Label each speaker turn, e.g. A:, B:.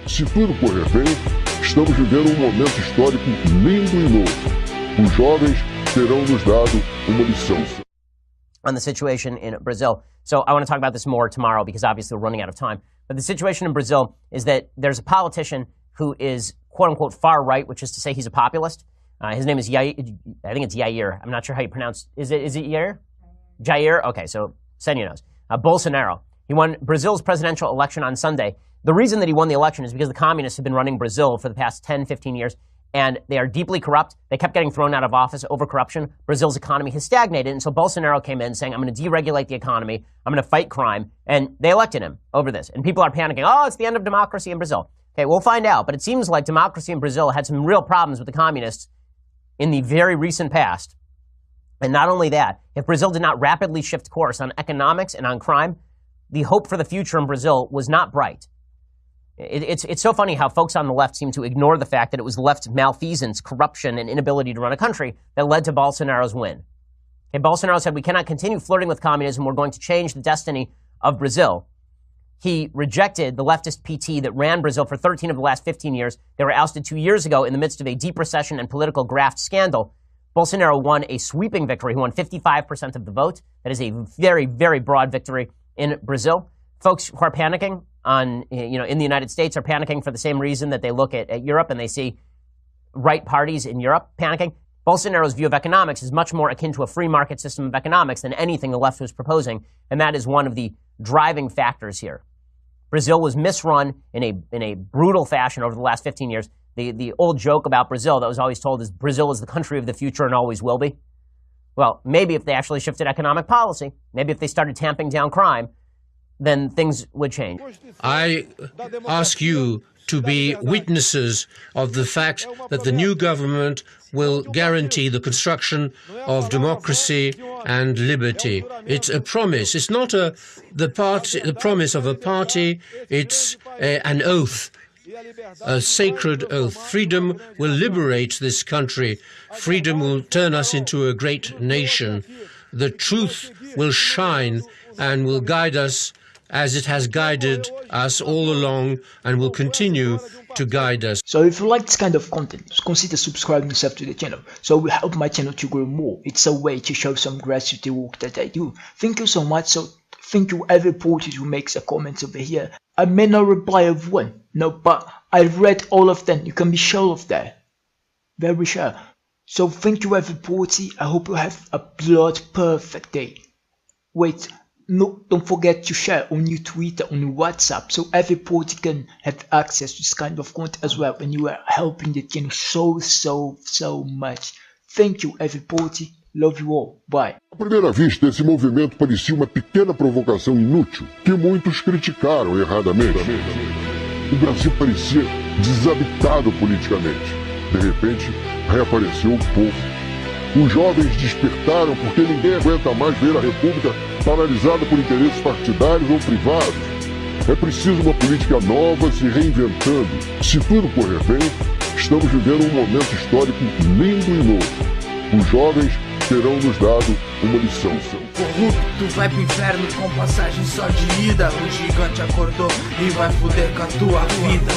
A: Se tudo correr bem, estamos vivendo um momento histórico lindo e novo. Os jovens terão nos dado uma lição.
B: On the situation in Brazil. So I want to talk about this more tomorrow because obviously we're running out of time. But the situation in Brazil is that there's a politician who is quote-unquote far right, which is to say he's a populist. His name is Jair, I think it's Jair. I'm not sure how you pronounce it. Is it Jair? Jair? Okay, so Senya knows. Bolsonaro. He won Brazil's presidential election on Sunday. The reason that he won the election is because the communists have been running Brazil for the past 10, 15 years, and they are deeply corrupt. They kept getting thrown out of office over corruption. Brazil's economy has stagnated, and so Bolsonaro came in saying, I'm going to deregulate the economy, I'm going to fight crime, and they elected him over this. And people are panicking, oh, it's the end of democracy in Brazil. Okay, we'll find out, but it seems like democracy in Brazil had some real problems with the communists in the very recent past. And not only that, if Brazil did not rapidly shift course on economics and on crime, the hope for the future in Brazil was not bright. It's so funny how folks on the left seem to ignore the fact that it was the left's malfeasance, corruption, and inability to run a country that led to Bolsonaro's win. Okay, Bolsonaro said, we cannot continue flirting with communism. We're going to change the destiny of Brazil. He rejected the leftist PT that ran Brazil for 13 of the last 15 years. They were ousted 2 years ago in the midst of a deep recession and political graft scandal. Bolsonaro won a sweeping victory. He won 55% of the vote. That is a very, very broad victory in Brazil. Folks who are panicking in the United States are panicking for the same reason that they look at Europe and they see right parties in Europe panicking. Bolsonaro's view of economics is much more akin to a free market system of economics than anything the left was proposing, and that is one of the driving factors here. Brazil was misrun in a brutal fashion over the last 15 years. The old joke about Brazil that was always told is Brazil is the country of the future and always will be. Well, maybe if they actually shifted economic policy, maybe if they started tamping down crime, then things would change.
C: I ask you to be witnesses of the fact that the new government will guarantee the construction of democracy and liberty. It's a promise. It's not the promise of a party. It's an oath, a sacred oath. Freedom will liberate this country. Freedom will turn us into a great nation. The truth will shine and will guide us as it has guided us all along and will continue to guide us.
D: So if you like this kind of content, consider subscribing yourself to the channel. So it will help my channel to grow more. It's a way to show some gratitude to the work that I do. Thank you so much. So thank you every reporter who makes a comment over here. I may not reply of one, no, but I read all of them. You can be sure of that. Very sure. So thank you every reporter. I hope you have a blood perfect day. Wait. No, don't forget to share on your Twitter, on your WhatsApp, so every reporter can have access to this kind of content as well, and you are helping the channel so much. Thank you, every reporter. Love you all. Bye.
A: À primeira vista, esse movimento parecia uma pequena provocação inútil, que muitos criticaram erradamente. O Brasil parecia desabitado politicamente. De repente, reapareceu o povo. Os jovens despertaram porque ninguém aguenta mais ver a República paralisada por interesses partidários ou privados. É preciso uma política nova se reinventando. Se tudo correr bem, estamos vivendo um momento histórico lindo e novo. Os jovens terão nos dado uma lição.
E: Corrupto vai pro inferno com passagem só de ida. O gigante acordou e vai foder com a tua vida.